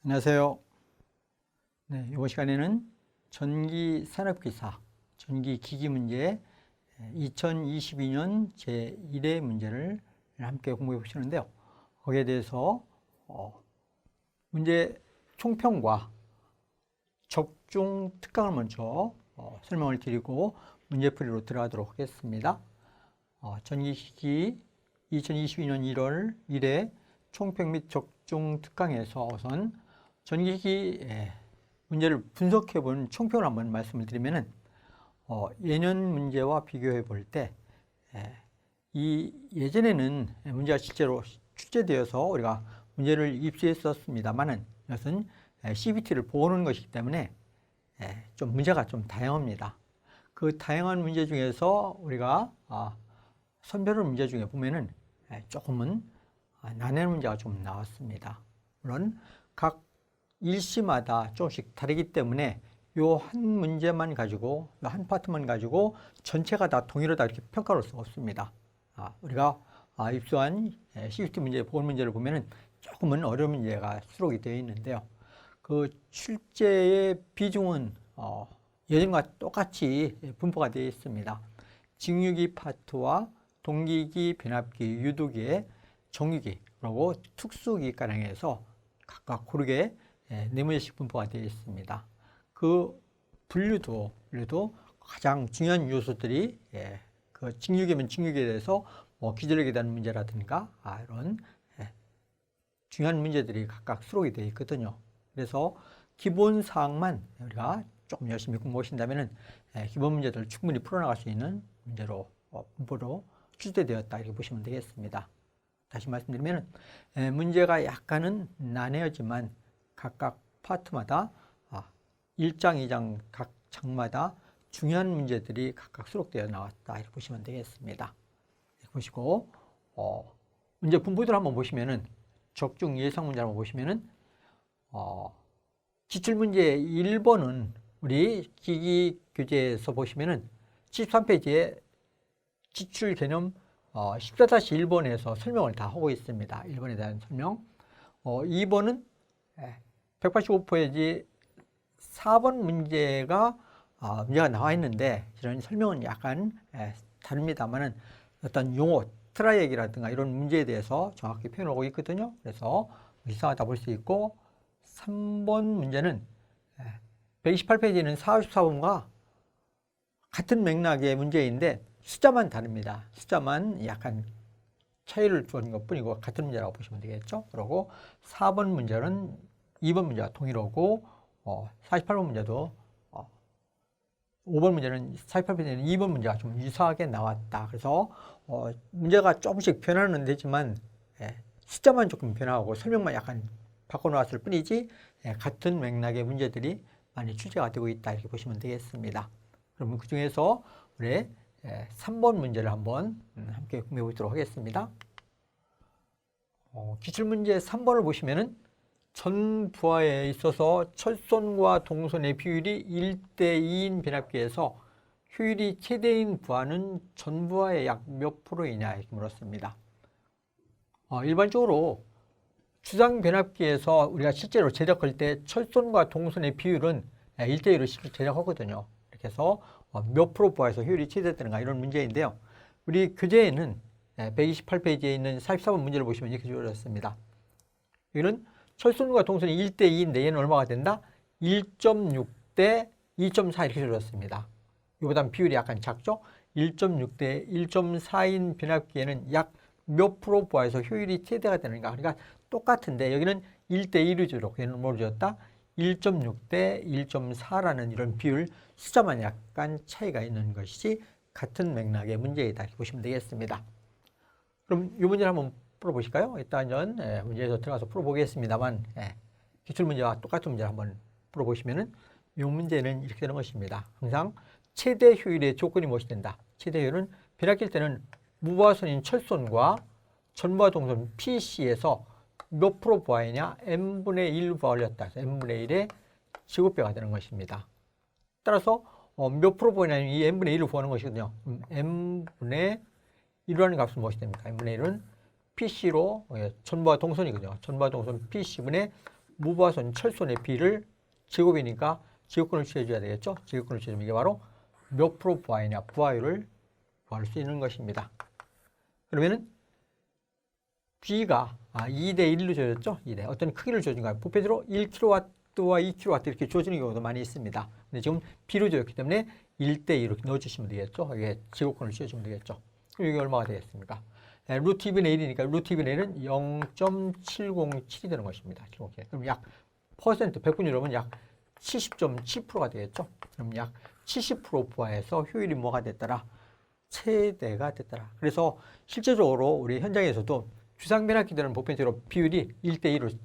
안녕하세요. 네, 이번 시간에는 전기 산업기사, 전기 기기 문제 2022년 제1회 문제를 함께 공부해 보시는데요. 거기에 대해서 문제 총평과 적중 특강을 먼저 설명을 드리고 문제풀이로 들어가도록 하겠습니다. 전기기기 2022년 1월 1회 총평 및 적중 특강에서 우선 전기기기 문제를 분석해 본 총평을 한번 말씀을 드리면은 예년 문제와 비교해 볼 때 예전에는 문제가 실제로 출제되어서 우리가 문제를 입수했었습니다만은 이것은 CBT를 보는 것이기 때문에 좀 문제가 좀 다양합니다. 그 다양한 문제 중에서 우리가 선별한 문제 중에 보면은 조금은 난해한 문제가 좀 나왔습니다. 물론 각 일시마다 조금씩 다르기 때문에 요 한 문제만 가지고, 요 한 파트만 가지고 전체가 다 동일하다 이렇게 평가할 수가 없습니다. 우리가 입수한 CBT 문제, 보건 문제를 보면은 조금은 어려운 문제가 수록이 되어 있는데요. 그 출제의 비중은 예전과 똑같이 분포가 되어 있습니다. 직류기 파트와 동기기, 변압기, 유도기의 정유기, 그리고 특수기가량에서 각각 고르게 4문제씩 분포가 되어 있습니다. 그 분류도 가장 중요한 요소들이 그 직류기면 직류기에 대해서 기절력에 대한 문제라든가 이런 중요한 문제들이 각각 수록이 되어 있거든요. 그래서 기본 사항만 우리가 조금 열심히 공부하신다면은 기본 문제들을 충분히 풀어나갈 수 있는 문제로 분포로 출제되었다 이렇게 보시면 되겠습니다. 다시 말씀드리면 문제가 약간은 난해하지만 각각 파트마다 1장, 2장 각 장마다 중요한 문제들이 각각 수록되어 나왔다 이렇게 보시면 되겠습니다. 이렇게 보시고 문제 분포들 한번 보시면은 적중 예상 문제 한번 보시면은 기출문제 1번은 우리 기기 교재에서 보시면은 73페이지에 기출 개념 14-1번에서 설명을 다 하고 있습니다. 1번에 대한 설명. 2번은 185페이지 4번 문제가 나와 있는데 이런 설명은 약간 다릅니다만은 어떤 용어, 트라이액이라든가 이런 문제에 대해서 정확히 표현하고 있거든요. 그래서 이상하다 볼 수 있고 3번 문제는 128페이지는 44번과 같은 맥락의 문제인데 숫자만 다릅니다. 숫자만 약간 차이를 두는 것 뿐이고 같은 문제라고 보시면 되겠죠. 그리고 4번 문제는 2번 문제와 동일하고 48번 문제도 5번 문제는 48페이지는 2번 문제가 좀 유사하게 나왔다. 그래서 문제가 조금씩 변하는 되지만 숫자만 조금 변화하고 설명만 약간 바꿔놓았을 뿐이지 같은 맥락의 문제들이 많이 출제가 되고 있다 이렇게 보시면 되겠습니다. 그러면 그 중에서 우리 3번 문제를 한번 함께 공부해 보도록 하겠습니다. 기출문제 3번을 보시면은 전 부하에 있어서 철선과 동선의 비율이 1대2인 변압기에서 효율이 최대인 부하는 전 부하의 약 몇 프로이냐 이렇게 물었습니다. 일반적으로 주상 변압기에서 우리가 실제로 제작할 때 철선과 동선의 비율은 1대1로 실제 제작하거든요. 이렇게 해서 몇 프로 부하에서 효율이 최대되는가 이런 문제인데요. 우리 교재에는 128페이지에 있는 44번 문제를 보시면 이렇게 주어졌습니다. 여기는 철선과 동선이 1대2인데 얘는 얼마가 된다? 1.6대 2.4 이렇게 주어졌습니다. 이보다 비율이 약간 작죠? 1.6대 1.4인 변압기에는 약 몇 프로 부하에서 효율이 최대가 되는가? 그러니까 똑같은데 여기는 1대1을 주로 얘는 뭘 주었다? 1.6대 1.4라는 이런 비율 숫자만 약간 차이가 있는 것이 같은 맥락의 문제이다 이렇게 보시면 되겠습니다. 그럼 이 문제를 한번 풀어보실까요? 일단 문제에서 들어가서 풀어보겠습니다만 기출문제와 똑같은 문제를 한번 풀어보시면은 이 문제는 이렇게 되는 것입니다. 항상 최대 효율의 조건이 무엇이 된다? 최대 효율은 변압기일 때는 무부하선인 철선과 전부하 동선 PC에서 몇 프로 부하이냐? n분의 1 부하 올렸다. 그래서 n분의 1의 제곱배가 되는 것입니다. 따라서 몇 프로 부하냐면 이 n분의 1을 구하는 것이거든요. n분의 1이라는 값은 무엇이 됩니까? n분의 1은 PC로 전부하 동선이거든요. 전부하 동선 PC분의 무부하선 철손의 비를 제곱이니까 제곱근을 취해줘야 되겠죠. 제곱근을 취해주면 이게 바로 몇 프로 부하이냐, 부하율을 구할 수 있는 것입니다. 그러면은 B가 2대 1로 줘졌죠. 2대. 어떤 크기를 줘준 거예요. 부패대로 1kW와 2kW 이렇게 줘주는 경우도 많이 있습니다. 근데 지금 B로 줘졌기 때문에 1대 2 이렇게 넣어주시면 되겠죠. 이게 제곱근을 취해주면 되겠죠. 그럼 이게 얼마가 되겠습니까? 루트 2분의 1이니까 루트 2분의 1은 0.707이 되는 것입니다. 707. 그럼 약 퍼센트, 100분율이면 약 70.7%가 되겠죠. 그럼 약 70% 부하해서 효율이 뭐가 됐더라? 최대가 됐더라. 그래서 실제적으로 우리 현장에서도 주상변압기 되는 보편적으로 비율이 1대 2로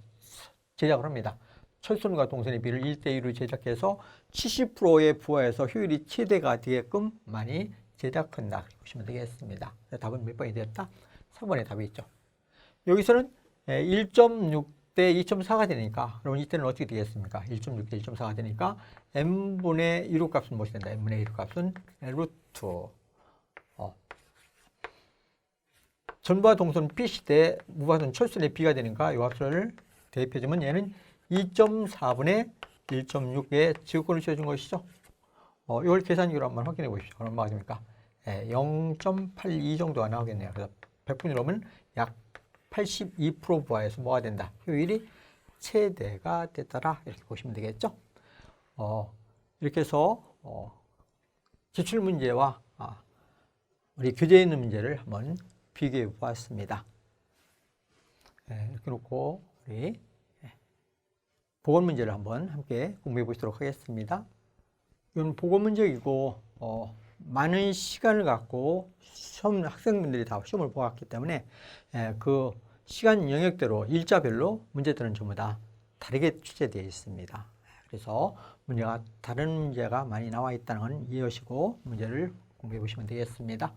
제작을 합니다. 철선과 동선의 비율을 1대 2로 제작해서 70%의 부하에서 효율이 최대가 되게끔 많이 제작한다. 그렇게 보시면 되겠습니다. 답은 몇 번이 되었다? 3번에 답이 있죠. 여기서는 1.6 대 2.4가 되니까, 그러면 이때는 어떻게 되겠습니까? 1.6 대 2.4가 되니까 n분의 1호 값은 무엇이 된다? n분의 1호 값은 루트 전부하 동선 B시대 무부하선 철선의 B가 되니까 이 값을 대입해주면 얘는 2.4분의 1.6의 제곱근을 취해준 것이죠. 이걸 계산기로 한번 확인해 보십시오. 얼마가 됩니까? 0.82 정도가 나오겠네요. 그래서 100분율 오면 약 82% 부하해서 뭐가 된다? 효율이 최대가 됐더라. 이렇게 보시면 되겠죠. 이렇게 해서 기출 문제와 우리 교재에 있는 문제를 한번 비교해 보았습니다. 이렇게 놓고 우리 보건 문제를 한번 함께 공부해 보도록 하겠습니다. 이건 보건 문제이고 많은 시간을 갖고 학생분들이 다 시험을 보았기 때문에 그 시간 영역대로 일자별로 문제들은 전부 다 다르게 출제되어 있습니다. 그래서 문제가 다른 문제가 많이 나와 있다는 건 이해하시고 문제를 공부해 보시면 되겠습니다.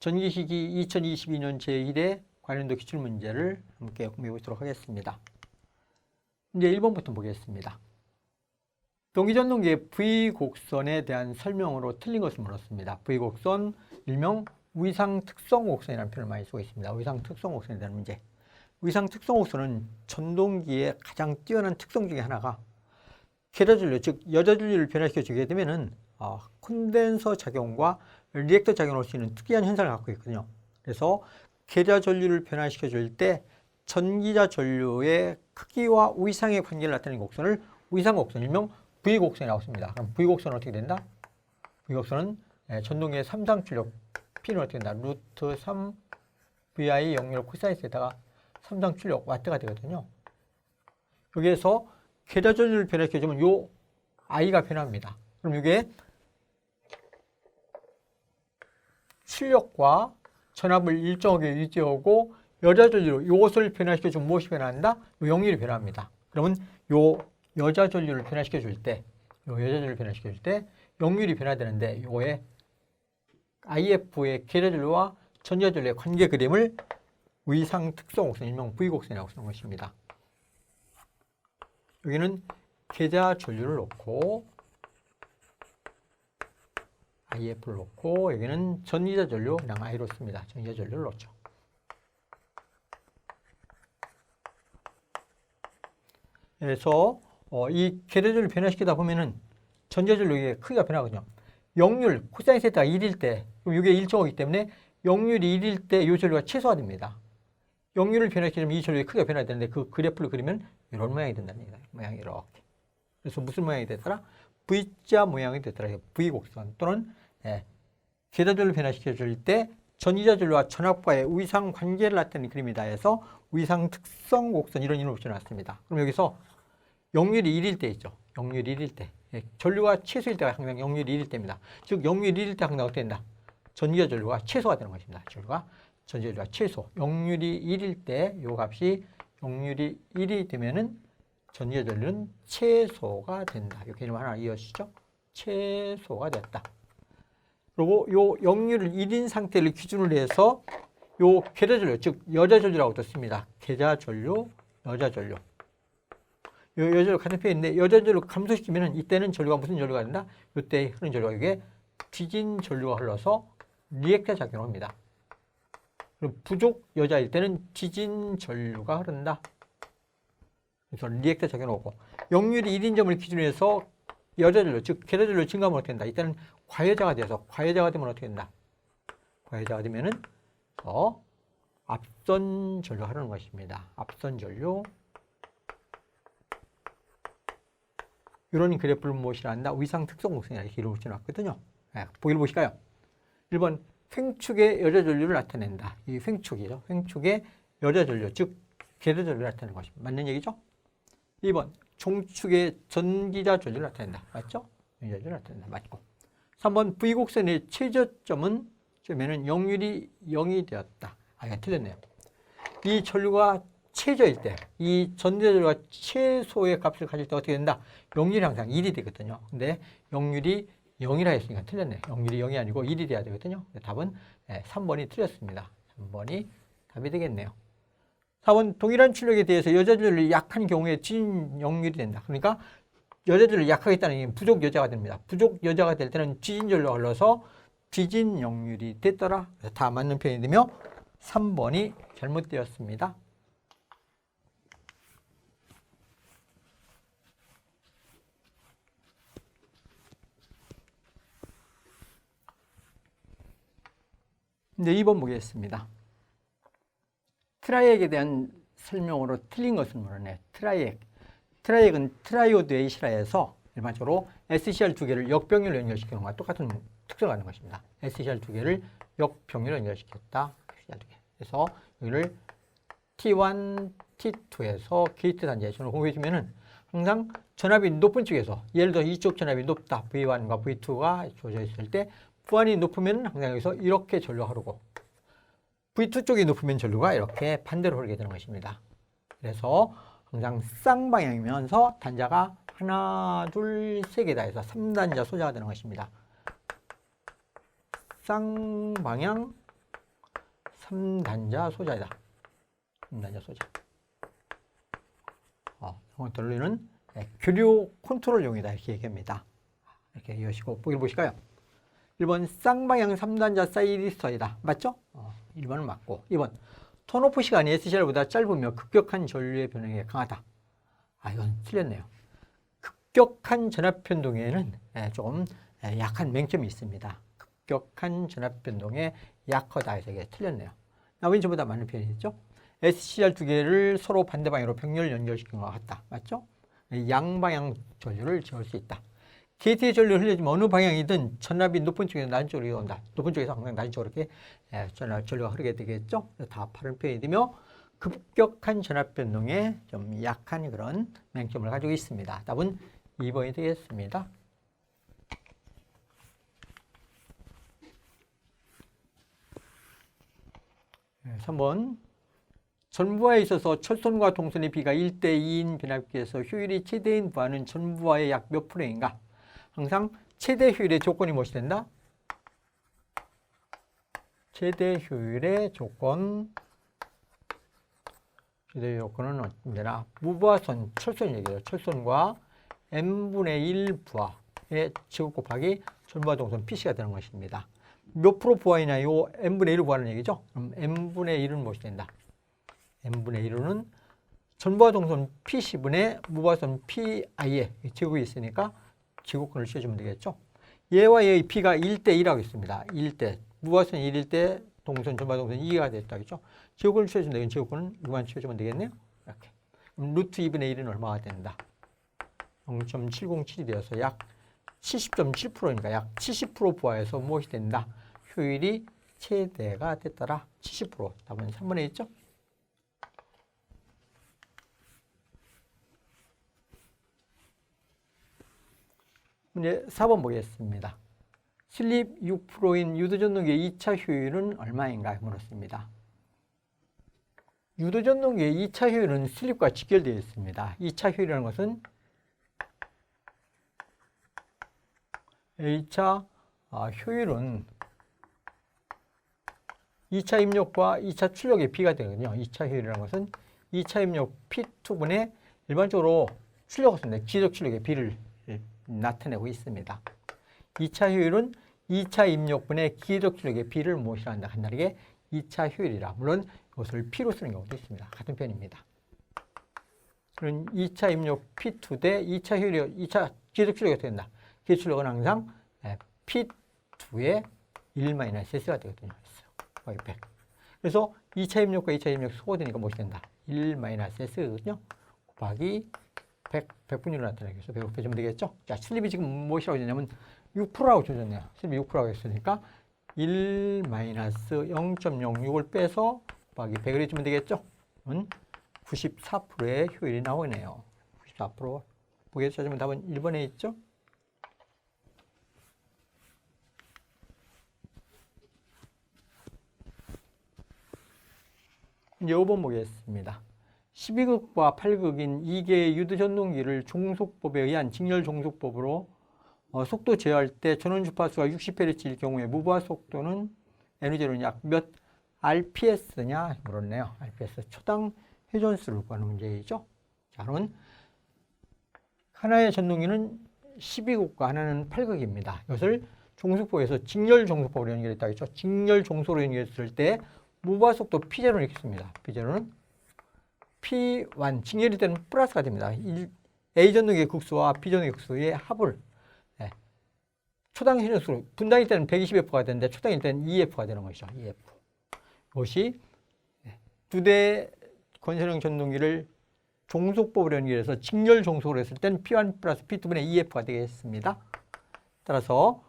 전기시기 2022년 제1회 관련도 기출문제를 함께 공부해 보도록 하겠습니다. 이제 1번부터 보겠습니다. 동기전동기의 V곡선에 대한 설명으로 틀린 것을 물었습니다. V곡선, 일명 위상특성곡선이라는 표현을 많이 쓰고 있습니다. 위상특성곡선에 대한 문제. 위상특성곡선은 전동기의 가장 뛰어난 특성 중에 하나가 계좌전류, 즉 여자전류를 변화시켜 주게 되면은 콘덴서 작용과 리액터 작용을 할 수 있는 특이한 현상을 갖고 있거든요. 그래서 계좌전류를 변화시켜 줄 때 전기자 전류의 크기와 위상의 관계를 나타내는 곡선을 위상곡선, 일명 V곡선이라고 씁니다. 그럼 V곡선은 어떻게 된다? V곡선은 전동기의 3상 출력 P는 어떻게 된다? 루트 3 VI 0열 코사인스에다가 3상 출력 와트가 되거든요. 여기에서 계좌전류를 변화시켜 주면 요 I가 변합니다. 그럼 이게 출력과 전압을 일정하게 유지하고 여자전류 이것을 변화시켜 주면 무엇이 변화한다? 요 영률이 변화합니다. 그러면 요 여자전류를 변화시켜 줄 때, 영률이 변화되는데 요거의 IF의 계좌전류와 전자전류의 관계 그림을 위상특성곡선, 일명 V곡선이라고 쓰는 것입니다. 여기는 계좌전류를 놓고 IF를 놓고 여기는 전기자전류 그냥 I로 씁니다. 전기자전류를 놓죠. 그래서 이 계좌전류를 변화시키다 보면은 전자전류의 크기가 변하거든요. 영률, 코사인 세타가 1일 때, 그럼 이게 일정하기 때문에 영률이 1일 때 이 전류가 최소화됩니다. 영률을 변화시키면 이 전류의 크기가 변화되는데 그 그래프를 그리면 이런 모양이 된다는 얘기다. 모양이 이렇게. 그래서 무슨 모양이 되더라? V자 모양이 되더라. V곡선 또는 계좌전류를 변화시켜 줄 때 전기자전류와 전압과의 위상 관계를 나타내는 그림이다 해서 위상 특성 곡선 이런 이름을 붙여놨습니다. 그럼 여기서 영률이 1일 때 있죠. 영률이 1일 때. 전류가 최소일 때가 항상 영률이 1일 때입니다. 즉 영률이 1일 때 항상 어떻게 된다? 전기자전류가 최소가 되는 것입니다. 전기자전류가 최소. 영률이 1일 때 이 값이 영률이 1이 되면은 전기자전류는 최소가 된다. 이 개념 하나 이해하시죠? 최소가 됐다. 그리고 요 영률을 1인 상태를 기준으로 해서 요 계좌전류, 즉 여자전류라고 떴습니다. 계좌전류, 여자전류. 요 여자전류 같은 표현인데 여자전류 감소시키면은 이때는 전류가 무슨 전류가 된다? 이때 흐르는 전류가 이게 뒤진 전류가 흘러서 리액터 작용을 합니다. 그리고 부족 여자일 때는 뒤진 전류가 흐른다. 그래서 리액터 적용하고 역률이 1인 점을 기준으로 해서 여자전류, 즉 계도전류 증가하면 어떻게 된다? 이때는 과여자가 돼서 과여자가 되면 어떻게 된다? 과여자가 되면은 앞선 전류하는 것입니다. 앞선 전류. 이런 그래프를 무엇이라 한다? 위상 특성 곡선이라 이렇게 이름을 붙여놨거든요. 보기를 보실까요? 1번 횡축의 여자 전류를 나타낸다. 이 횡축이죠. 횡축의 여자 전류, 즉 계도 전류를 나타내는 것입니다. 맞는 얘기죠? 2번 종축의 전기자 전류를 나타낸다. 맞죠? 전기자 전류를 나타낸다. 맞고. 3번 V곡선의 최저점은 점에는 역률이 0이 되었다. 이건 틀렸네요. 이 전류가 최저일 때, 이 전기자 전류가 최소의 값을 가질 때 어떻게 된다? 역률이 항상 1이 되거든요. 근데 역률이 0이라 했으니까 틀렸네. 역률이 0이 아니고 1이 돼야 되거든요. 답은 3번이 틀렸습니다. 3번이 답이 되겠네요. 4번 동일한 출력에 대해서 여자 전류를 약한 경우에 지진 역률이 된다. 그러니까 여자 전류를 약하겠다는 얘기는 부족 여자가 됩니다. 부족 여자가 될 때는 지진 전류가 흘러서 지진 역률이 됐더라. 다 맞는 표현이 되며 3번이 잘못되었습니다. 이제 2번 보겠습니다. 트라이액에 대한 설명으로 틀린 것을 물어내. 트라이액은 트라이오드의 실화에서 일반적으로 SCR 두 개를 역병렬로 연결시키는 것과 똑같은 특성을 가진 것입니다. SCR 두 개를 역병렬로 연결시켰다. 그래서 여기를 T1, T2에서 게이트 단자의 전압을 공유해주면은 항상 전압이 높은 쪽에서, 예를 들어 이쪽 전압이 높다. V1과 V2가 주어져 있을 때 V1이 높으면 항상 여기서 이렇게 전류가 흐르고 V2 쪽이 높으면 전류가 이렇게 반대로 흐르게 되는 것입니다. 그래서 항상 쌍방향이면서 단자가 하나, 둘, 세 개다 해서 3단자 소자가 되는 것입니다. 쌍방향 3단자 소자이다. 3단자 소자. 이것들로는 교류 컨트롤용이다 이렇게 얘기합니다. 이렇게 이해하시고 보기를 보실까요? 1번 쌍방향 3단자 사이리스터이다. 맞죠? 1번은 맞고 2번 턴오프 시간이 SCR보다 짧으며 급격한 전류의 변형에 강하다. 이건 틀렸네요. 급격한 전압 변동에는 조금 약한 맹점이 있습니다. 급격한 전압 변동에 약하다 해서 이게 틀렸네요. 나머지 전부 다 맞는 표현이죠. SCR 두 개를 서로 반대 방향으로 병렬 연결시킨 것 같다. 맞죠? 양방향 전류를 지을 수 있다. 게이트의 전류를 흘려주면 어느 방향이든 전압이 높은 쪽에서 낮은 쪽으로 온다. 높은 쪽에서 항상 낮은 쪽으로 이렇게 전류가 흐르게 되겠죠. 다 바른 표현이 되며 급격한 전압 변동에 좀 약한 그런 맹점을 가지고 있습니다. 답은 2번이 되겠습니다. 3번 전부하에 있어서 철선과 동선의 비가 1대2인 변압기에서 효율이 최대인 부하는 전부하의 약 몇 프로인가? 항상 최대 효율의 조건이 무엇이 된다? 최대 효율의 조건. 최대 조건은 언제나 무부하선, 철선 얘기예요. 철선과 n분의 1 부하의 제곱 곱하기 전부하 동선 PC가 되는 것입니다. 몇 프로 부하이냐? 요 n분의 1을 부하는 얘기죠. 그럼 n분의 1은 무엇이 된다? n분의 1은 전부하 동선 PC분의 무부하선 PI에 제곱이 있으니까 제곱근을 씌워주면 되겠죠. 얘와 얘의 P가 1대1하고 있습니다. 1대. 무부하선 1일 때 동선, 전부하 동선 2가 됐다겠죠. 제곱근을 씌워주면 되겠죠. 제곱근은 이만 씌워주면 되겠네요. 이렇게. 그럼 루트 2분의 1은 얼마가 된다? 0.707이 되어서 약 70.7%니까 약 70% 부하에서 무엇이 된다? 효율이 최대가 됐더라. 70%. 답은 3번에 있죠. 문제 4번 보겠습니다. 슬립 6%인 유도전동기의 2차 효율은 얼마인가 물었습니다. 유도전동기의 2차 효율은 슬립과 직결되어 있습니다. 2차 효율이라는 것은 2차 효율은 2차 입력과 2차 출력의 비가 되거든요. 2차 효율이라는 것은 2차 입력 P2분의 일반적으로 출력을 기적 출력의 비를 나타내고 있습니다. 2차 효율은 2차 입력분의 기적 출력의 비를 무엇이라 한다? 간단하게 2차 효율이라. 물론 이것을 P로 쓰는 경우도 있습니다. 같은 편입니다. 그런 2차 입력 P2 대 2차 효율, 2차 기속 출력이 어떻게 된다? 기속 출력은 항상 P2의 1-S가 되거든요. 곱하기 100. 그래서 2차 입력과 2차 입력 소거되니까 무엇이 된다? 1-S거든요. 곱하기 100분율로 나타나겠죠. 100 빼주면 되겠죠? 자, 슬립이 지금 무엇이라고 했냐면 6%라고 줘줬네요. 슬립이 6%라고 했으니까 1-0.06을 빼서 곱하기 100을 해주면 되겠죠? 94%의 효율이 나오네요. 94%. 보기에서 찾으면 답은 1번에 있죠? 이제 5번 보겠습니다. 12극과 8극인 2개의 유도전동기를 종속법에 의한 직렬 종속법으로 속도 제어할 때 전원 주파수가 60Hz일 경우에 무부하 속도는 N0는 약 몇 RPS냐 물었네요. RPS 초당 회전수를 구하는 문제이죠. 자, 그러면 하나의 전동기는 12극과 하나는 8극입니다. 이것을 종속법에서 직렬 종속법으로 연결했다고 했죠. 직렬 종속으로 연결했을 때 무부하 속도 P0를 이렇게 씁니다. P0는 P1, 직렬이 되는 플러스가 됩니다. A 전동기의 극수와 B 전동기의 극수의 합을 초당 회전수로 분당일 때는 120F가 되는데 초당일 때는 2F가 되는 것이죠. 2F. 이것이 두 대 건설형 전동기를 종속법으로 연결해서 직렬 종속으로 했을 때는 P1 플러스 P2분의 2F가 되겠습니다. 따라서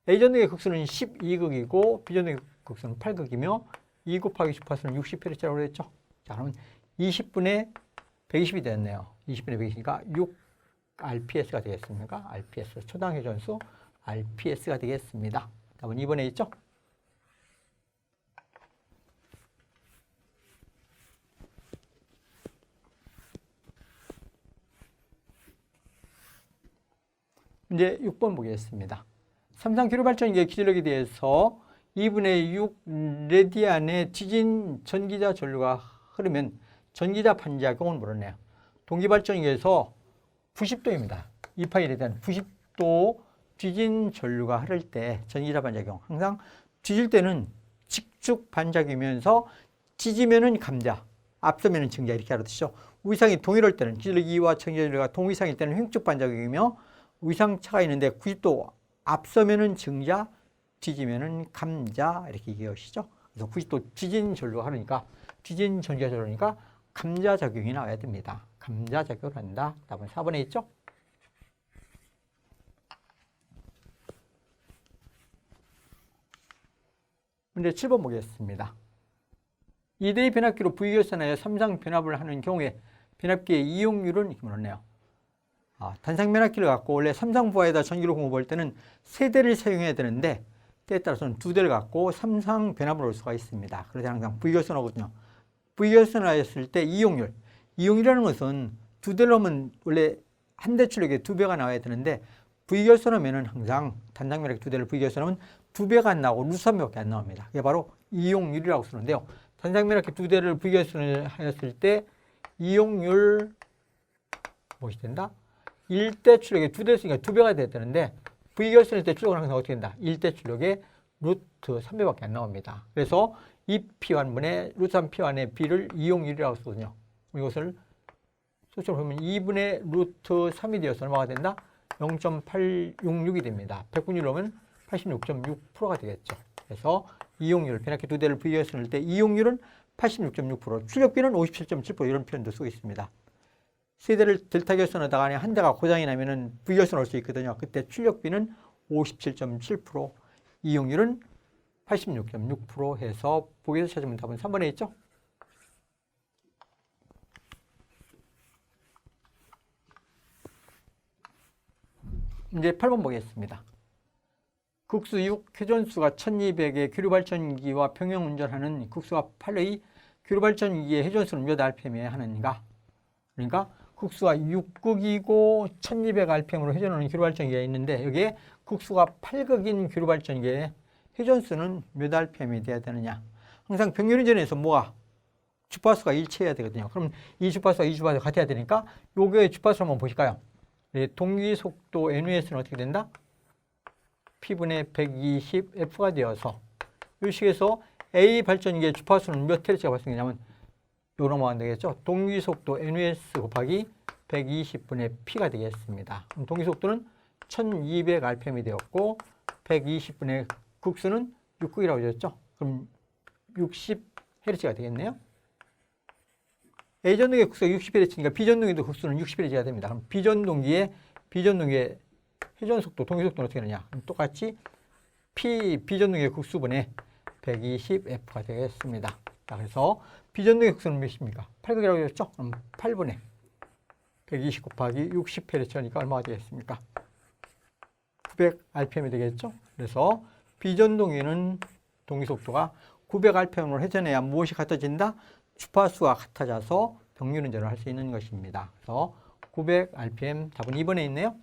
A 전동기의 극수는 12극이고 B 전동기의 극수는 8극이며 2 곱하기 주파수는 60Hz라고 그랬죠. 자, 그러면 20분의 120이 됐네요. 20분의 120이니까 6 RPS가 되겠습니까? RPS, 초당 회전수 RPS가 되겠습니다. 답은 2번에 있죠? 이제 6번 보겠습니다. 삼성 기류발전기의 기술력에 대해서 2분의 6 레디안의 지진 전기자 전류가 흐르면 전기자 반작용을 물었네요. 동기발전기에서 90도입니다. 2파일에 대한 90도 뒤진 전류가 흐를 때 전기자 반작용. 항상 뒤질 때는 직축 반작이면서 뒤지면은 감자, 앞서면은 증자 이렇게 알아두시죠. 위상이 동일할 때는 기술력 2와 전기자 전류가 동위상일 때는 횡축 반작용이며 위상차가 있는데 90도 앞서면은 증자, 뒤지면은 감자 이렇게 이해하시죠. 그래서 90도 뒤진 전류가 흐르니까 뒤진 전기자 전류니까 감자작용이 나와야 됩니다. 감자작용을 한다. 답은 4번에 있죠? 문제 7번 보겠습니다. 2대의 변압기로 V결선하여 삼상 변압을 하는 경우에 변압기의 이용률은 이렇게 물었네요. 단상 변압기를 갖고 원래 삼상부하에다 전기를 공급할 때는 3대를 사용해야 되는데 때에 따라서는 2대를 갖고 삼상 변압을 할 수가 있습니다. 그래서 항상 V결선하거든요. V결선하였을 때 이용률이라는 것은 2대를 하면 원래 한 대 출력에 2배가 나와야 되는데 V결선하면 항상 단상 변압기 2대를 V결선하면 2배가 안 나오고 루트3배밖에 안 나옵니다. 그게 바로 이용률이라고 쓰는데요. 단상 변압기 2대를 V결선을 하였을 때 이용률 무엇이 된다? 1대 출력에 2대 쓰니까 2배가 돼야 되는데 V결선일 때 출력은 항상 어떻게 된다? 1대 출력에 루트 3배밖에 안 나옵니다. 그래서 2P1분의 루트 3P1의 B를 이용률이라고 쓰거든요. 이것을 수식으로 보면 2분의 루트 3이 되어서 얼마가 된다? 0.866이 됩니다. 100분율로 하면 86.6%가 되겠죠. 그래서 이용률, 변압기 2대를 V결선할 때 이용률은 86.6%, 출력비는 57.7% 이런 표현도 쓰고 있습니다. 3대를 델타 결선하다가 한 대가 고장이 나면은 V결선할 수 있거든요. 그때 출력비는 57.7%, 이용률은 86.6% 해서 보기에서 찾으면 답은 3번에 있죠? 이제 8번 보겠습니다. 극수 6 회전수가 1200의 기류발전기와 평형 운전하는 극수가 8의 기류발전기의 회전수는 몇 rpm에 하는가? 그러니까 극수가 6극이고 1200rpm으로 회전하는 기류발전기가 있는데 여기에 극수가 8극인 기류발전기의 회전수는 몇 rpm이 돼야 되느냐? 항상 병렬운전에서 뭐가? 주파수가 일치해야 되거든요. 그럼 이 주파수가 이 주파수가 같아야 되니까 요거의 주파수 한번 보실까요? 동기속도 NUS는 어떻게 된다? P분의 120F가 되어서 이 식에서 A 발전기의 주파수는 몇 Hz가 발생되냐면 요로 넘어가면 되겠죠. 동기속도 NUS 곱하기 120분의 P가 되겠습니다. 그럼 동기속도는 1200rpm이 되었고 120분의 국수는 6국이라고 되었죠. 그럼 60Hz가 되겠네요. A전동기의 국수가 60Hz니까 B전동기도 국수는 60Hz가 됩니다. 그럼 B전동기의 회전속도, 동기속도는 어떻게 되느냐? 똑같이 B전동기의 국수분의 120F가 되겠습니다. 자, 그래서 B전동기의 국수는 몇입니까? 8극이라고 되었죠? 그럼 8분의 120 곱하기 60Hz니까 얼마가 되겠습니까? 900rpm이 되겠죠? 그래서 B전동기는 동기속도가 900rpm으로 회전해야 무엇이 같아진다? 주파수가 같아져서 병렬 운전을 할 수 있는 것입니다. 그래서 900rpm 답은 2번에 있네요.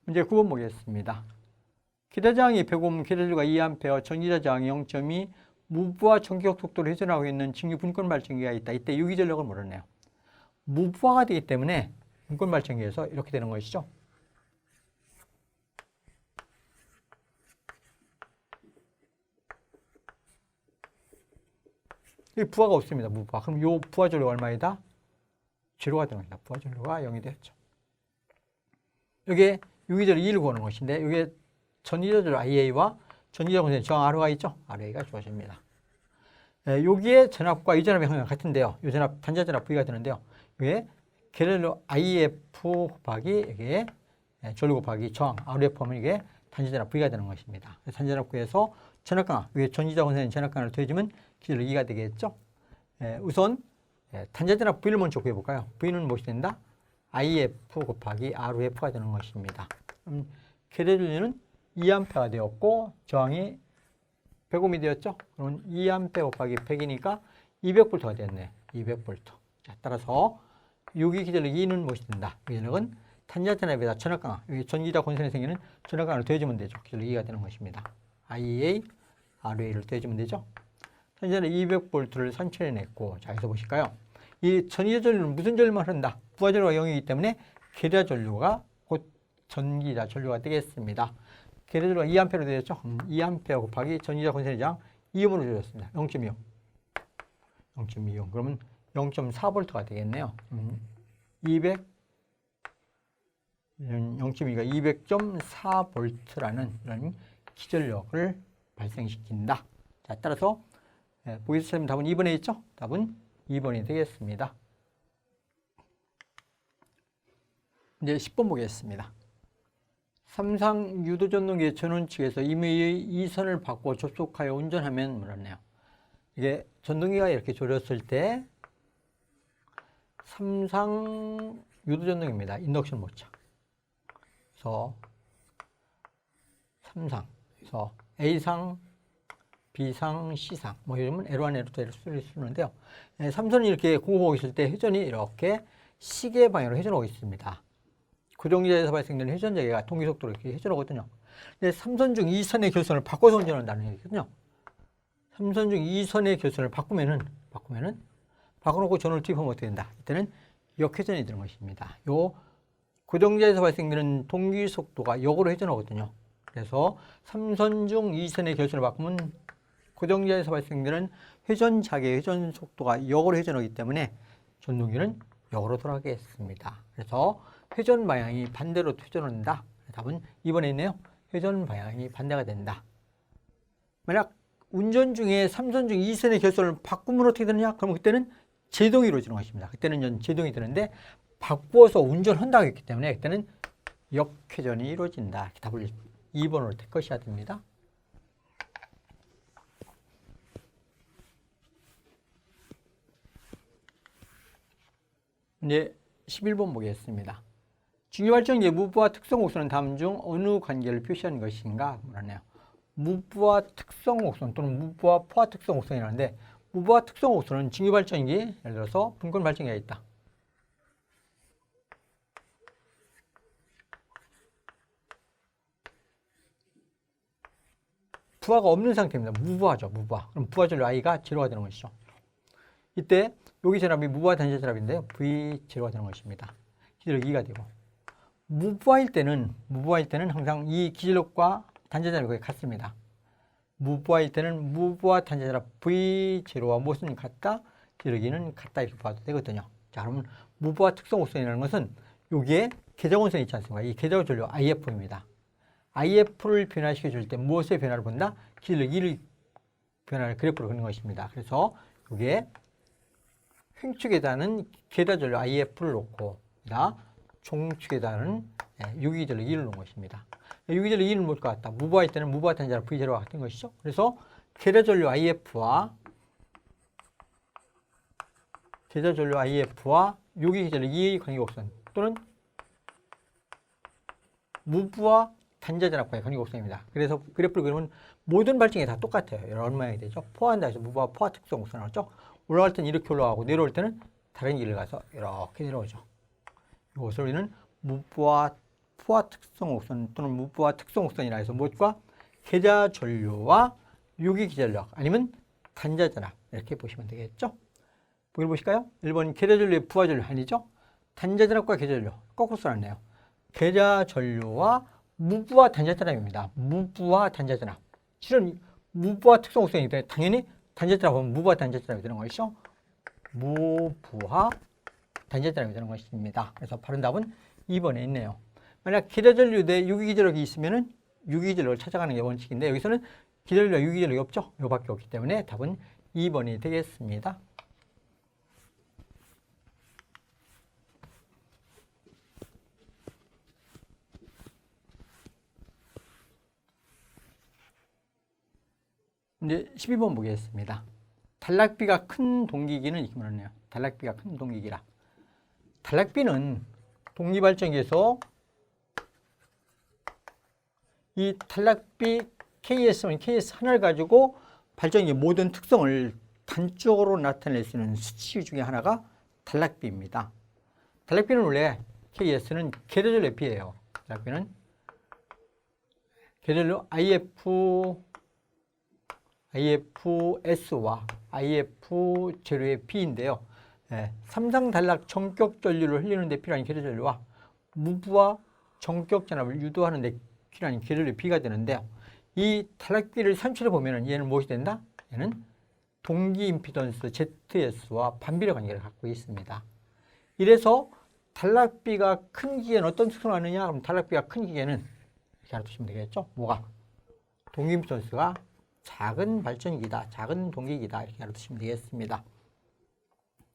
문제 9번 보겠습니다. 기대저항이 100옴, 기대전류가 2A, 전기자저항이 0.2, 무부하 전기적 속도로 회전하고 있는 직류 분권 발전기가 있다. 이때 유기전력을 물었네요. 무부하가 되기 때문에 분권 발전기에서 이렇게 되는 것이죠. 여기 부하가 없습니다. 무부하. 그럼 요 부하 전류가 얼마이다? 제로가 되는 겁니다. 부하 전류가 0이 되었죠. 여기에 유기전류 2를 구하는 것인데 여기에 전기자전류 IA와 전기자전류 저항 R가 있죠. RA가 주어집니다. 여기에 전압과 이 전압의 항상 같은데요. 이 전압 단자 전압 V가 되는데요. 여기에 계렬로 IF 곱하기 여기에 전류 곱하기 저항 RF 하면 이게 단자 전압 V가 되는 것입니다. 단자 전압 구에서 전압강하 위에 전기자전류 전압강하를 더해주면 기절로 2가 되겠죠. 우선 단자 전압 V를 먼저 구해볼까요? V는 무엇이 된다? IF 곱하기 RF가 되는 것입니다. 계렬전류는 2A가 되었고 저항이 100옴이 되었죠. 그럼 2A 곱하기 100이니까 200V가 되었네. 200V. 자, 따라서 여기 기전력 2는 무엇이 된다? 기전력은 단자 전압에다 전압강하, 여기 전기자 권선에 생기는 전압강하를 더해주면 되죠. 기전력 2가 되는 것입니다. IA, RA를 더해주면 되죠. 단자는 200V를 산출해냈고, 자, 여기서 보실까요? 이 전기자 전류는 무슨 전류만 흐른다? 부하 전류가 0이기 때문에 계좌 전류가 곧 전기자 전류가 되겠습니다. 계좌 전류가 2A로 되었죠? 2A 곱하기 전기자 권선의 저항 2옴으로 줄였습니다. 0.25. 0.25. 그러면 0.4V가 되겠네요. 200, 0.2가 200.4V라는 이런 기전력을 발생시킨다. 자, 따라서 보기에서 찾으면 답은 2번에 있죠? 답은 2번이 되겠습니다. 이제 10번 보겠습니다. 삼상 유도전동기의 전원측에서 임의의 2선을 받고 접속하여 운전하면 물었네요. 이게 전동기가 이렇게 졸였을 때 삼상 유도전동기입니다. 인덕션 모차. 그래서 삼상, 그래서 A상, B상, C상, 뭐 이러면 L1, L2, L3를 쓰는데요. 삼선이 이렇게 공급하고 있을 때 회전이 이렇게 시계 방향으로 회전하고 있습니다. 고정기자에서 발생되는 회전 자기가 동기속도로 이렇게 회전하거든요. 근데 3선 중 2선의 결선을 바꿔서 운전한다는 얘기거든요. 3선 중 2선의 결선을 바꿔놓고 전원을 투입하면 어떻게 된다? 이때는 역회전이 되는 것입니다. 요 고정자에서 발생되는 동기속도가 역으로 회전하거든요. 그래서 3선 중 2선의 결선을 바꾸면 고정자에서 발생되는 회전 자기의 회전 속도가 역으로 회전하기 때문에 전동기는 역으로 돌아가겠습니다. 그래서 회전 방향이 반대로 회전한다. 답은 2번에 있네요. 회전 방향이 반대가 된다. 만약 운전 중에 3선 중 2선의 결선을 바꾸면 어떻게 되느냐? 그럼 그때는 제동이 이루어지는 것입니다. 그때는 제동이 되는데 바꾸어서 운전한다고 했기 때문에 그때는 역회전이 이루어진다. 답을 2번으로 택하셔야 됩니다. 이제 11번 보겠습니다. 중요발전기의 무부하 특성 옥선은 다음 중 어느 관계를 표시하는 것인가? 물었네요. 무부하 특성 옥선 또는 무부하 포화 특성 옥선이라는데 무부하 특성 옥선은 중요발전기, 예를 들어서 분권 발전기가 있다. 부하가 없는 상태입니다. 무부하죠, 무부하. 그럼 부하 전류 I가 제로가 되는 것이죠. 이때 여기 전압이 무부하 단자 전압인데요. V 제로가 되는 것입니다. 기전력 2가 되고 무부하일 때는 항상 이 기전력과 단자전압이 거의 같습니다. 무부하일 때는 무부하 단자전압 V0와 무엇은 같다? 여기는 같다 이렇게 봐도 되거든요. 자, 그러면 무부하 특성 옥선이라는 것은 여기에 계좌원선이 있지 않습니까? 이 계좌전류 IF입니다. IF를 변화시켜 줄 때 무엇의 변화를 본다? 기전력 1의 변화를 그래프로 그리는 것입니다. 그래서 여기에 횡축에다는 계좌전류 IF를 놓고 종축에다는 유기전력 1을 놓은 것입니다. 유기전력 1을 놓을 것 같다. 무부하일 때는 무부하 단자전압 V0와 같은 것이죠. 그래서 계좌전류 IF와 유기전력 2의 관계곡선 또는 무부하 단자전압과의 관계곡선입니다. 그래서 그래프를 그리면 모든 발정이 다 똑같아요. 이런 모양이 되죠. 포화한다 해서 무부하 포화 특성 곡선 나왔죠. 올라갈 때는 이렇게 올라가고 내려올 때는 다른 길을 가서 이렇게 내려오죠. 이것을 우리는 무부하 포화 특성 곡선 또는 무부하 특성 곡선이라 해서 무엇과 계좌 전류와 유기 기전력 아니면 단자전압 이렇게 보시면 되겠죠. 보기 보실까요? 1번 계좌 전류의 부하 전류 아니죠. 단자전압과 계좌 전류 거꾸로 써놨네요. 계좌 전류와 무부하 단자전압입니다. 무부하 단자전압. 실은 무부하 특성 곡선이기 때문에 당연히 단자전압 보면 무부하 단자전압이 되는 것이죠. 무부하 단자전압이 되는 것입니다. 그래서 바른 답은 2번에 있네요. 만약 계좌전류 대 유기기전력이 있으면은 유기기전력을 찾아가는 게 원칙인데 여기서는 기전력과 유기전력이 없죠. 이거밖에 없기 때문에 답은 2번이 되겠습니다. 이제 12번 보겠습니다. 단락비가 큰 동기기는 이렇게 말하네요. 단락비가 큰 동기기라. 단락비는 동기발전기에서 이 단락비 KS는 KS 하나를 가지고 발전기의 모든 특성을 단적으로 나타낼 수 있는 수치 중에 하나가 단락비입니다. 단락비는 원래 KS는 계좌전류 B예요. 단락비는 계좌전류 IFS와 IF0의 B인데요. 삼상 단락 정격 전류를 흘리는 데 필요한 계좌전류와 무부하 정격 전압을 유도하는 데 필요한 계좌전류 B가 되는데요. 이 단락비를 산출해 보면 얘는 무엇이 된다? 얘는 동기 임피던스 ZS와 반비례 관계를 갖고 있습니다. 이래서 단락비가 큰 기계는 어떤 특성을 하느냐? 그럼 단락비가 큰 기계는 이렇게 알아두시면 되겠죠? 뭐가? 동기 임피던스가 작은 발전기다. 작은 동기기다. 이렇게 알아두시면 되겠습니다.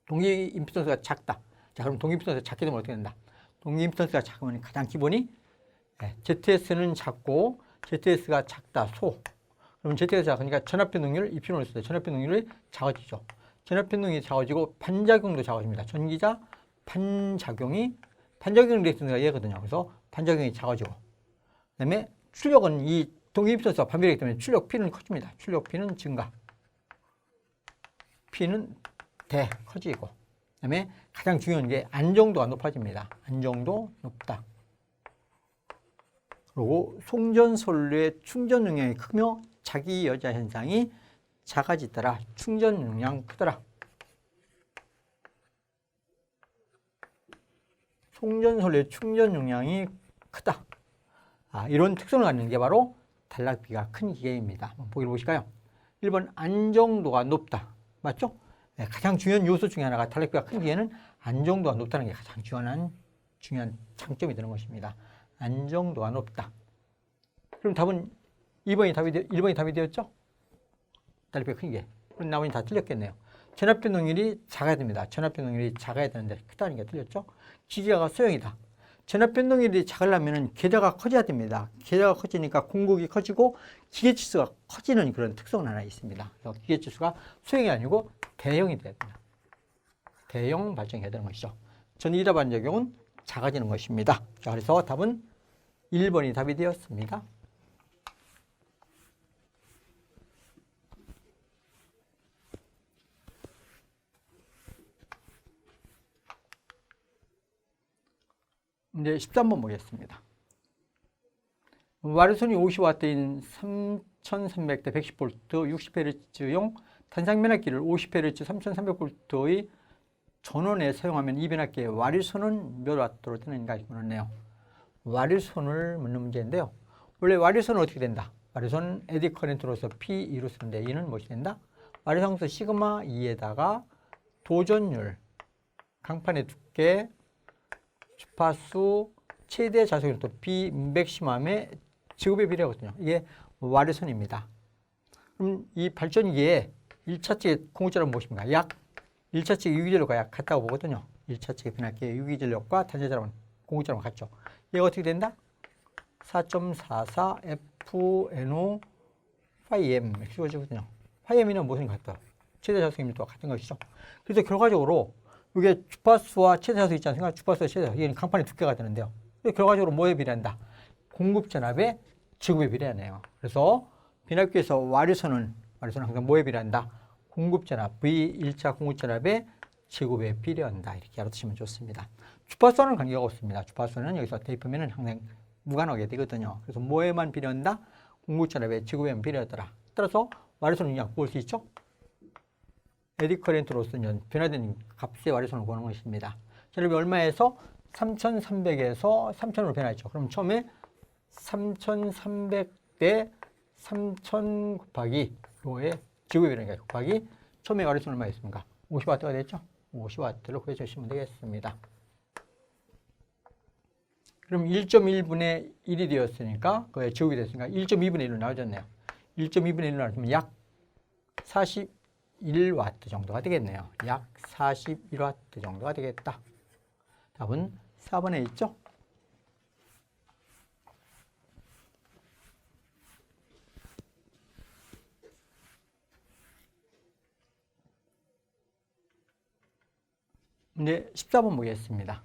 동기 임피던스가 작다. 자, 그럼 동기 임피던스가 작게 되면 어떻게 된다? 동기 임피던스가 작으면 가장 기본이 ZS는 작고 ZS가 작다. 소. 그럼 ZS가 작으니까 전압변동률 입힌을 쓸 때 전압변동률이 작아지죠. 전압변동이 작아지고 반작용도 작아집니다. 전기자 반작용 리액션가 얘거든요. 그래서 반작용이 작아지고 그다음에 출력은 이 동기 임피던스가 반비례이기 때문에 출력 P는 커집니다. 출력 P는 증가. P는 커지고 그다음에 가장 중요한 게 안정도가 높아집니다. 안정도 높다. 그리고 송전솔류의 충전 용량이 크며 자기 여자 현상이 작아지더라. 충전 용량 크더라. 송전솔류의 충전 용량이 크다. 이런 특성을 갖는 게 바로 단락비가 큰 기계입니다. 한번 보기를 보실까요? 1번 안정도가 높다. 맞죠? 가장 중요한 요소 중에 하나가 단락비가 큰 기계는 안정도가 높다는 게 가장 중요한 장점이 되는 것입니다. 안정도가 높다. 그럼 답은 1번이 답이 되었죠? 단락비가 큰 기계. 그럼 나머지 다 틀렸겠네요. 전압변동률이 작아야 됩니다. 전압변동률이 작아야 되는데 크다는 게 틀렸죠? 기계가 소형이다. 전압변동률이 작으려면 계좌가 커져야 됩니다. 계좌가 커지니까 공급이 커지고 기계치수가 커지는 그런 특성은 하나 있습니다. 그래서 기계치수가 소형이 아니고 대형이 돼야 됩니다. 대형 발전이 해야 되는 것이죠. 전기자 반작용은 작아지는 것입니다. 자, 그래서 답은 1번이 답이 되었습니다. 이제 13번 보겠습니다. 와류선이 50W인 3300대 110V 60Hz용 단상변압기를 50Hz 3300V의 전원에 사용하면 이 변압기의 와류선은 몇 와트로 되는가 물었네요. 와류선을 묻는 문제인데요. 원래 와류선은 어떻게 된다? 와류선은 에디 커렌트로서 P2로 쓰는데 이는 무엇이 된다? 와류상수 시그마 2에다가 도전율, 강판의 두께, 주파수, 최대 자석률 또 B 맥시멈의 지급의 비례거든요. 이게 와류선입니다. 그럼 이 발전기에 1차 측의 공급전압은 무엇입니까? 약 1차 측의 유기전력과 약 같다고 보거든요. 1차 측의 변압기의 유기전력과 단자전압은 공급전압은 같죠. 얘가 어떻게 된다? 4.44 FNO φm 이렇게 주어지거든요. φm이는 무슨 같다? 최대 자석률과 같은 것이죠. 그래서 결과적으로 이게 주파수와 최대 자석 있지 않습니까? 주파수와 최대 자석. 이게 강판의 두께가 되는데요. 결과적으로 뭐에 비례한다? 공급전압의 지급에 비례하네요. 그래서 변압기에서 와류선은 항상 뭐에 비례한다? 공급전압, V 1차 공급전압의 지급에 비례한다. 이렇게 알아두시면 좋습니다. 주파수와는 관계가 없습니다. 주파수는 여기서 대입하면 항상 무관하게 되거든요. 그래서 뭐에만 비례한다? 공급전압의 지급에만 비례하더라. 따라서 와류선은 그냥 볼 수 있죠? 에디 커렌트로서는 변화된 값의 와류선을 구하는 것입니다. 자, 여러분 얼마에서? 3300에서 3000으로 변화했죠. 그럼 처음에 3300대 3000 곱하기 로의 지구의 변화가 곱하기 처음에 와류선은 얼마였습니까? 50W가 됐죠? 50W로 구해주시면 되겠습니다. 그럼 1.1분의 1이 되었으니까 그의 지구이 됐으니까 1.2분의 1로 나와졌네요. 1.2분의 1로 나와주면 약 41W 정도가 되겠네요. 약 41W 정도가 되겠다. 답은 4번에 있죠? 문제 14번 보겠습니다.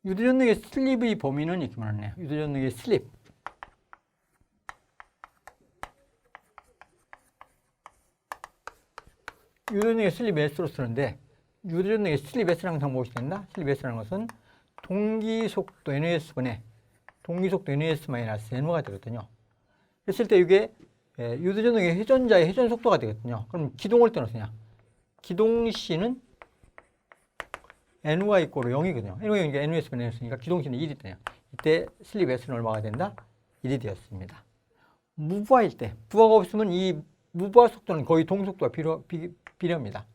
유도전력의 슬립의 범위는 이렇게 말하네요. 유도전력의 슬립. 유도전력의 슬립 S로 쓰는데 유도전력의 슬립 S랑 항상 무엇이 된다? 슬립 S라는 것은 동기속도 NOS분의 동기속도 NOS-NO가 되거든요. 그랬을 때 이게 유도전력의 회전자의 회전 속도가 되거든요. 그럼 기동할 때는 어떠냐? 기동시는 NO가 이꼬로 0이거든요. NO가 0이니까 NOS분의 NOS니까 기동시는 1이 되네요. 이때 슬립 S는 얼마가 된다? 1이 되었습니다. 무부하일 때, 부하가 없으면 이 무부하 속도는 거의 동속도와 비례합니다.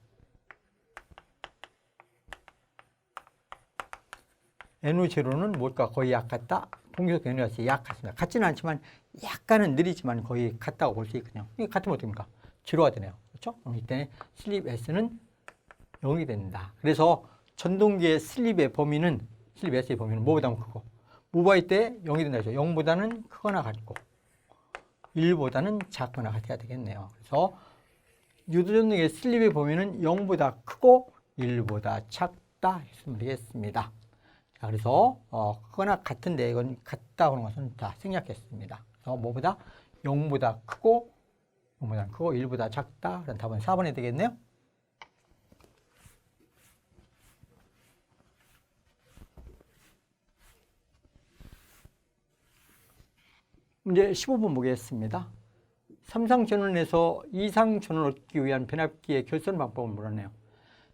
NO0는 뭘까? 거의 약 같다? 동기속도 NOS 약 같습니다. 같지는 않지만 약간은 느리지만 거의 같다고 볼 수 있거든요. 이게 같으면 어떻습니까? 0가 되네요. 그렇죠? 그럼 이때 슬립 S는 0이 된다. 그래서 전동기의 슬립의 범위는, 슬립 S의 범위는 뭐보다 크고, 무부하일 때 0이 된다. 0보다는 크거나 같고, 1보다는 작거나 같아야 되겠네요. 그래서 유도전력의 슬립의 범위는 0보다 크고 1보다 작다 했으면 되겠습니다. 자, 그래서 크거나 같은데 이건 같다고 하는 것은 다 생략했습니다. 그래서 뭐보다 0보다 크고 1보다 작다. 그런 답은 4번이 되겠네요. 문제 15번 보겠습니다. 3상 전원에서 2상 전원을 얻기 위한 변압기의 결선 방법을 물었네요.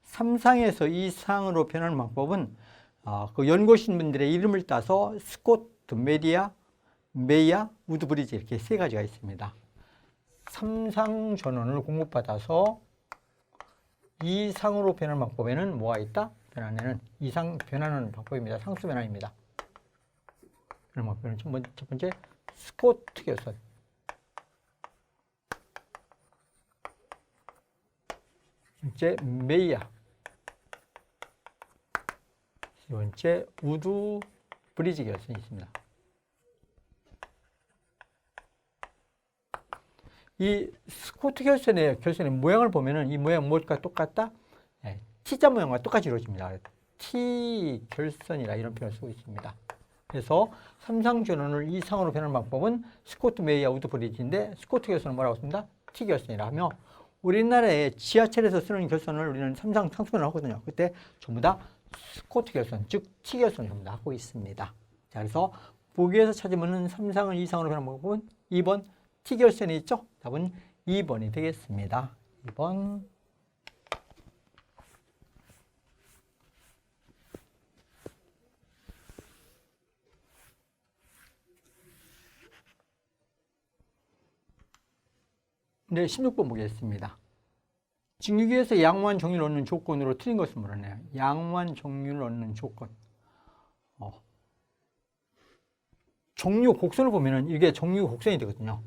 3상에서 2상으로 변하는 방법은 그 연구하신 분들의 이름을 따서 스코트, 메이야, 우드브리지 이렇게 세 가지가 있습니다. 3상 전원을 공급받아서 2상으로 변하는 방법에는 뭐가 있다? 변환에는 2상 변환하는 방법입니다. 상수 변환입니다. 첫 번째 스코트 결선. 두 번째 메이야. 세 번째 우드 브리지 결선이 있습니다. 이 스코트 결선의 모양을 보면은 이 모양 뭘까 똑같다? 네, T자 모양과 똑같이 이루어집니다. T 결선이라 이런 표현을 쓰고 있습니다. 그래서 3상 전원을 2상으로 변하는 방법은 스코트 메이야 우드 브리지인데 스코트 결선은 뭐라고 씁니다? T 결선이라 하며 우리나라의 지하철에서 쓰는 결선을 우리는 3상 상수변을 하거든요. 그때 전부 다 스코트 결선, 즉 T 결선을 전부 다 하고 있습니다. 자, 그래서 보기에서 찾으면 3상을 2상으로 변하는 방법은 2번 T 결선이 있죠? 답은 2번이 되겠습니다. 2번. 근데 16번 보겠습니다. 직류기에서 양호한 정류를 얻는 조건으로 틀린 것을 물었네요. 양호한 정류를 얻는 조건. 정류 곡선을 보면은 이게 정류 곡선이 되거든요.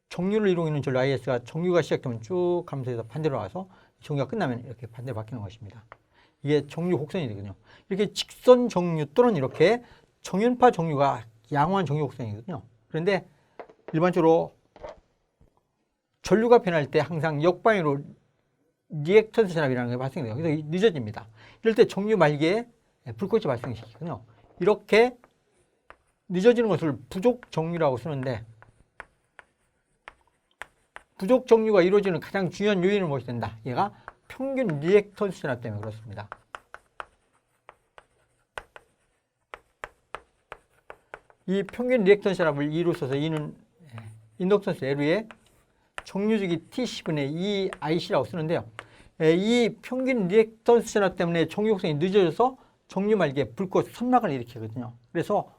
정류를 이루고 있는 전류 IS가 정류가 시작되면 쭉 가면서 반대로 와서 정류가 끝나면 이렇게 반대로 바뀌는 것입니다. 이게 정류 곡선이 되거든요. 이렇게 직선 정류 또는 이렇게 정연파 정류가 양호한 정류 곡선이거든요. 그런데 일반적으로 전류가 변할 때 항상 역방향으로 리액턴스 전압이라는 게 발생돼요. 그래서 늦어집니다. 이럴 때 정류 말기에 불꽃이 발생시키거든요. 이렇게 늦어지는 것을 부족 정류라고 쓰는데, 부족 정류가 이루어지는 가장 중요한 요인을 무엇이 된다? 얘가 평균 리액턴스 전압 때문에 그렇습니다. 이 평균 리액턴스 전압을 E로 써서 E는 인덕턴스 L의 정류주기 T10분의 E IC라고 쓰는데요. 이 평균 리액턴스 전압 때문에 정류 곡선이 늦어져서 정류 말기에 불꽃 선막을 일으키거든요. 그래서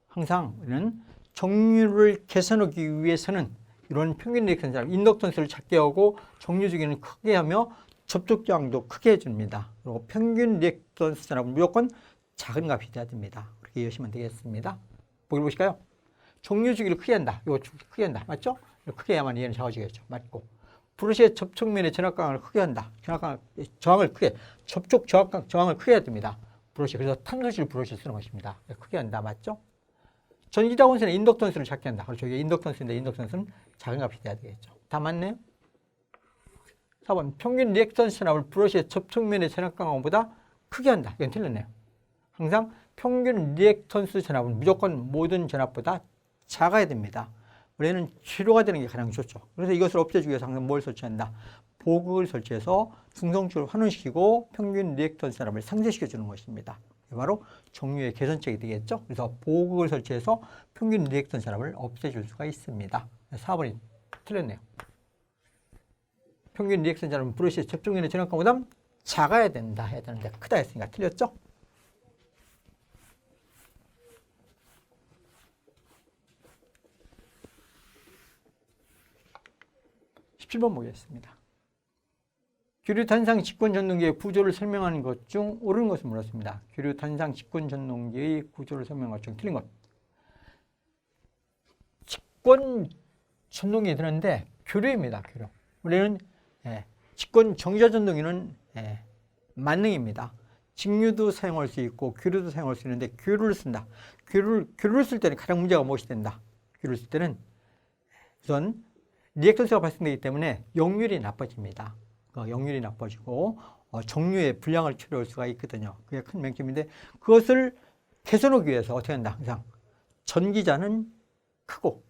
항상 우리는 정류를 개선하기 위해서는 이런 평균 리액턴스 전압, 인덕턴스를 작게 하고 정류 주기는 크게 하며 접촉 저항도 크게 해줍니다. 그리고 평균 리액턴스 전압은 무조건 작은 값이 돼야 됩니다. 그렇게 이해하시면 되겠습니다. 보기를 보실까요? 정류 주기를 크게 한다. 이거 크게 한다. 맞죠? 크게 해야만 얘는 작아지겠죠. 맞고. 브러쉬의 접촉면의 전압강을 크게 한다. 저항을 크게, 접촉 저항을 크게 해야 됩니다. 브러쉬. 그래서 탄소실 브러쉬를 쓰는 것입니다. 크게 한다. 맞죠? 전기자 원선의 인덕턴스를 작게 한다. 그렇죠. 이게 인덕턴스인데 인덕턴스는 작은 값이 돼야 되겠죠. 다 맞네요? 4번. 평균 리액턴스 전압을 브러쉬의 접촉면의 전압강보다 크게 한다. 이건 틀렸네요. 항상 평균 리액턴스 전압은 무조건 모든 전압보다 작아야 됩니다. 원래는 치료가 되는 게 가장 좋죠. 그래서 이것을 없애주기 위해서 항상 뭘 설치한다? 보극을 설치해서 중성축을 환원시키고 평균 리액턴스 전압을 상쇄시켜주는 것입니다. 바로 정류의 개선책이 되겠죠. 그래서 보극을 설치해서 평균 리액턴스 전압을 없애줄 수가 있습니다. 4번이 틀렸네요. 평균 리액턴스 전압은 브러쉬의 접촉면의 전압강보다 작아야 된다 해야 되는데 크다 했으니까 틀렸죠. 17번 보겠습니다. 교류탄상 직권전동기의 구조를 설명하는 것 중 옳은 것을 물었습니다. 교류탄상 직권전동기의 구조를 설명하는 것 중 틀린 것. 직권전동기 되는데 교류입니다. 교류. 우리는 직권정지전동기는 만능입니다. 직류도 사용할 수 있고 교류도 사용할 수 있는데 교류를 쓴다. 교류를 쓸 때는 가장 문제가 무엇이 된다? 교류를 쓸 때는 우선 리액턴스가 발생되기 때문에 역률이 나빠집니다. 역률이 나빠지고 정류의 불량을 초래할 수가 있거든요. 그게 큰 맹점인데 그것을 개선하기 위해서 어떻게 한다? 항상 전기자는 크고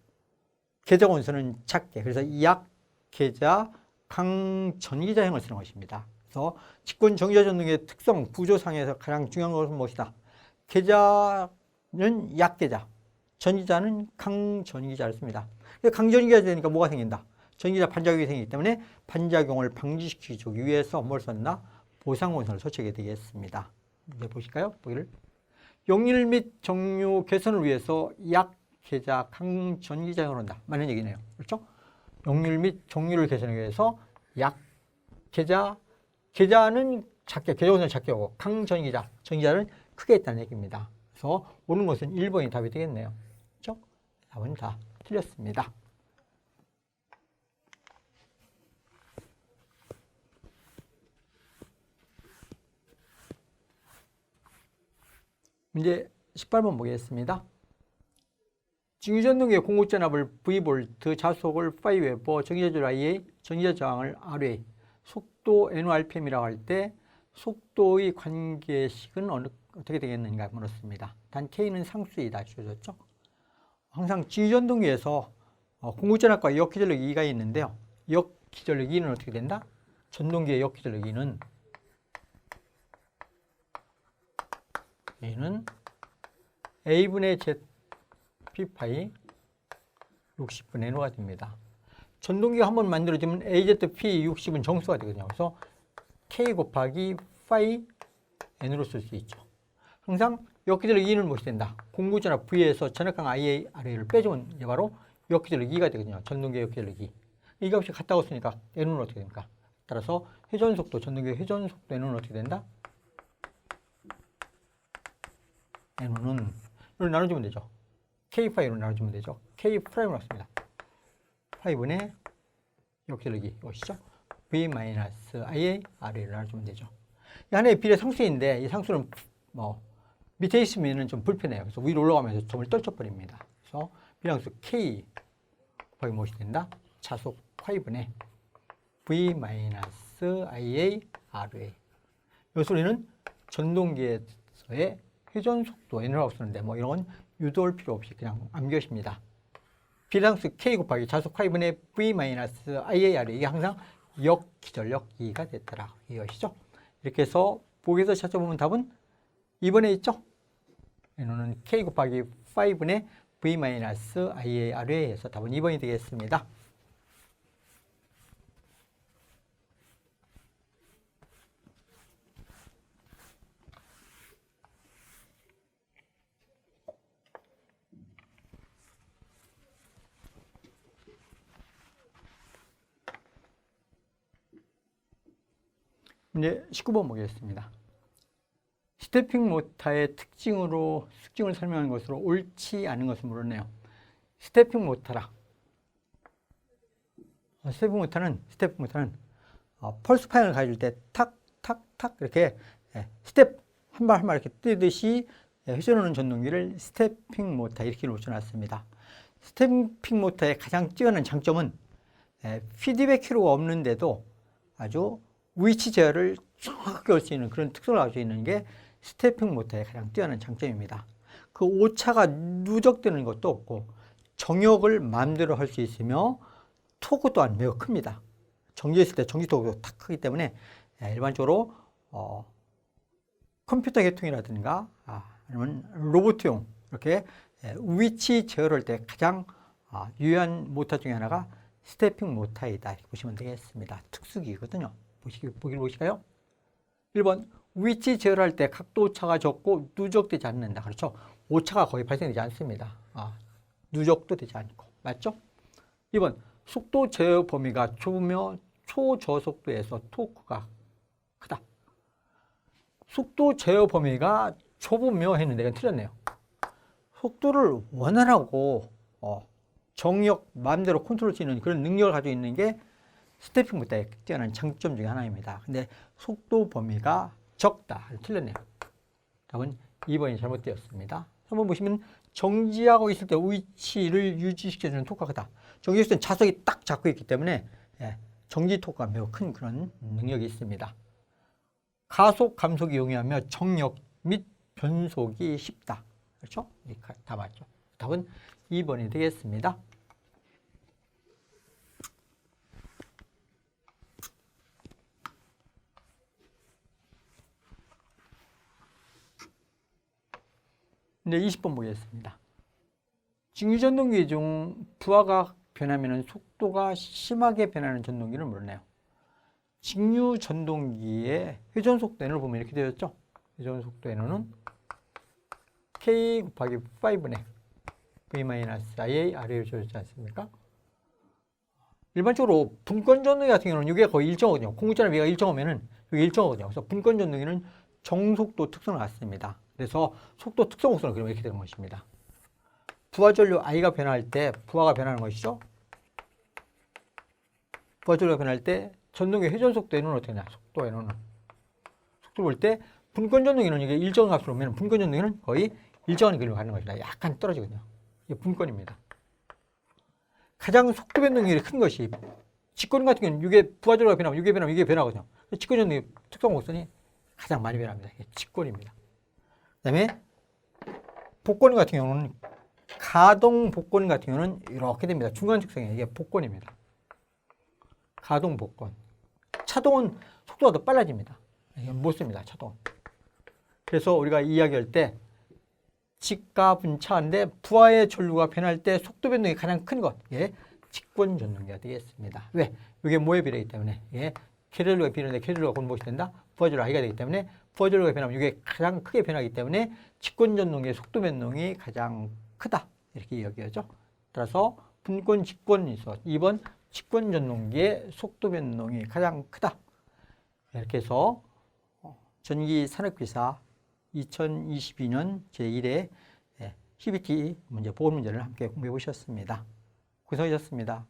계좌 원소는 작게. 그래서 약계좌 강전기자형을 쓰는 것입니다. 그래서 직권 전기자 전동의 특성 구조상에서 가장 중요한 것은 무엇이다? 계좌는 약계좌, 전기자는 강전기자를 씁니다. 강전기가 되니까 뭐가 생긴다? 전기자 반작용이 생기기 때문에 반작용을 방지시키기 위해서 뭘 썼나? 보상원선을 설치하게 되겠습니다. 이제 보실까요? 보기를. 역률 및 정류 개선을 위해서 약계좌 강전기자형을 한다. 맞는 얘기네요. 그렇죠? 역률 및 정류를 개선하기 위해서 계좌는 작게, 계좌원선을 작게 하고 강전기자, 전기자는 크게 했다는 얘기입니다. 그래서 옳은 것은 1번이 답이 되겠네요. 그렇죠? 4번이 다 틀렸습니다. 문제 18번 보겠습니다. 직류전동기의 공급전압을 V볼트, 자속을 5웨버, 전기자줄 IA, 전기자 저항을 RA, 속도 NRPM이라고 할 때 속도의 관계식은 어떻게 되겠는가 물었습니다. 단 K는 상수이다 주어졌죠. 항상 직류전동기에서 공급전압과 역기전력 E가 있는데요. 역기전력 E는 어떻게 된다? 전동기의 역기전력 E는 A분의 Z P파이 60분의 N호가 됩니다. 전동기가 한번 만들어지면 AZP 60은 정수가 되거든요. 그래서 K 곱하기 파이 N으로 쓸 수 있죠. 항상 역기전력 E는 무엇이 된다? 공급전압 V에서 전압강 IA, RA를 빼주면 이게 바로 역기전력 E가 되거든요. 전동기의 역기전력 E. 이 값이 같다고 쓰니까 N은 어떻게 됩니까? 따라서 회전속도, 전동기의 회전속도 N은 어떻게 된다? N은 이걸 나눠주면 되죠. K5로 나눠주면 되죠. K''로 나왔습니다. 5분의 역전력이 이것이죠. V-IA R을 나눠주면 되죠. 이 하나의 비례 상수인데 이 상수는 뭐 밑에 있으면 좀 불편해요. 그래서 위로 올라가면서 점을 떨쳐버립니다. 그래서 비례상수 K 곱하기 무엇이 된다? 차속 5분의 V-IA RA. 이 소리는 전동기에서의 회전속도 N이라고 쓰는데 뭐 이런 건 유도할 필요 없이 그냥 암기하십니다. 비례상수 K 곱하기 차속 5분의 V-IA RA. 이게 항상 역기전력 2가 됐더라. 이것이죠. 이렇게 해서 보기에서 찾아보면 답은 2번에 있죠. N은 K 곱하기 5분의 V-IA RA에 해서 답은 2번이 되겠습니다. 이제 19번 보겠습니다. 스태핑 모터의 특징을 설명하는 것으로 옳지 않은 것을 물었네요. 스태핑 모터라. 스태핑 모터는 펄스 파형을 가질 때 탁, 탁, 탁 이렇게 스텝 한 발 한 발 이렇게 뛰듯이 회전하는 전동기를 스태핑 모터 이렇게 놓쳐놨습니다. 스태핑 모터의 가장 뛰어난 장점은 피드백 회로가 없는데도 아주 위치 제어를 정확하게 할 수 있는 그런 특성을 가지고 있는 게 스태핑 모터의 가장 뛰어난 장점입니다. 그 오차가 누적되는 것도 없고 정역을 마음대로 할 수 있으며 토크 또한 매우 큽니다. 정지했을 때 정지 토크도 탁 크기 때문에 일반적으로 컴퓨터 계통이라든가 아니면 로봇용 이렇게 위치 제어를 할 때 가장 유효한 모터 중에 하나가 스태핑 모터이다 이렇게 보시면 되겠습니다. 특수기거든요. 보기를 보실까요? 1번 위치 제어를 할 때 각도 오차가 적고 누적되지 않는다. 그렇죠? 오차가 거의 발생되지 않습니다. 누적도 되지 않고. 맞죠? 2번 속도 제어 범위가 좁으며 초저속도에서 토크가 크다. 속도 제어 범위가 좁으며 했는데 이건 틀렸네요. 속도를 원활하고 정역 마음대로 컨트롤 수 있는 그런 능력을 가지고 있는 게 스태핑 모터의 뛰어난 장점 중에 하나입니다. 근데 속도 범위가 적다. 틀렸네요. 답은 2번이 잘못되었습니다. 3번 보시면 정지하고 있을 때 위치를 유지시켜주는 토크가 크다. 정지했을 때는 자석이 딱 잡고 있기 때문에 정지 토크가 매우 큰 그런 능력이 있습니다. 가속, 감속이 용이하며 정역 및 변속이 쉽다. 그렇죠? 다 맞죠. 답은 2번이 되겠습니다. 이제 20번 보겠습니다. 직류전동기 중 부하가 변하면 속도가 심하게 변하는 전동기를 물으네요. 직류전동기의 회전속도 N을 보면 이렇게 되었죠. 회전속도 N은 K 곱하기 5분의 V-IA R를 줘야지 않습니까? 일반적으로 분권전동기 같은 경우는 이게 거의 일정하거든요. 공구자나 위가 일정하면은 이게 일정하거든요. 그래서 분권전동기는 정속도 특성을 갖습니다. 그래서 속도 특성 곡선을 그리면 이렇게 되는 것입니다. 부하전류 I가 변할 때 부하가 변하는 것이죠. 부하전류가 변할 때 전동기 회전속도 N은 어떻게 되냐? 속도 N은 속도 볼 때 분권전동기는 이게 일정 값으로 오면 분권전동기는 거의 일정한 거리로 가는 것이다. 약간 떨어지거든요. 이게 분권입니다. 가장 속도 변동이 큰 것이 직권 같은 경우는 이게 부하전류가 변하면 이게 변하면 이게 변하거든요. 직권전동기 특성 곡선이 가장 많이 변합니다. 이게 직권입니다. 그 다음에 복권 같은 경우는 가동 복권 같은 경우는 이렇게 됩니다. 중간 측성이 이게 복권입니다. 가동 복권. 차동은 속도가 더 빨라집니다. 이건 못 씁니다. 차동은. 그래서 우리가 이야기할 때 직과 분차인데 부하의 전류가 변할 때 속도 변동이 가장 큰 것. 예, 직권 전동기가 되겠습니다. 왜? 이게 뭐에 비례하기 때문에 예, 캐럴류가 비례하는데 캐럴류가 곧 무엇이 된다? 부하전류 I가 되기 때문에 부하전류가 변하면 이게 가장 크게 변하기 때문에 직권 전동기의 속도 변동이 가장 크다. 이렇게 이야기하죠. 따라서 분권, 직권이 있어. 2번 직권 전동기의 속도 변동이 가장 크다. 이렇게 해서 전기 산업기사 2022년 제1회 CBT 문제 보건 문제를 함께 공부해 보셨습니다. 고생하셨습니다.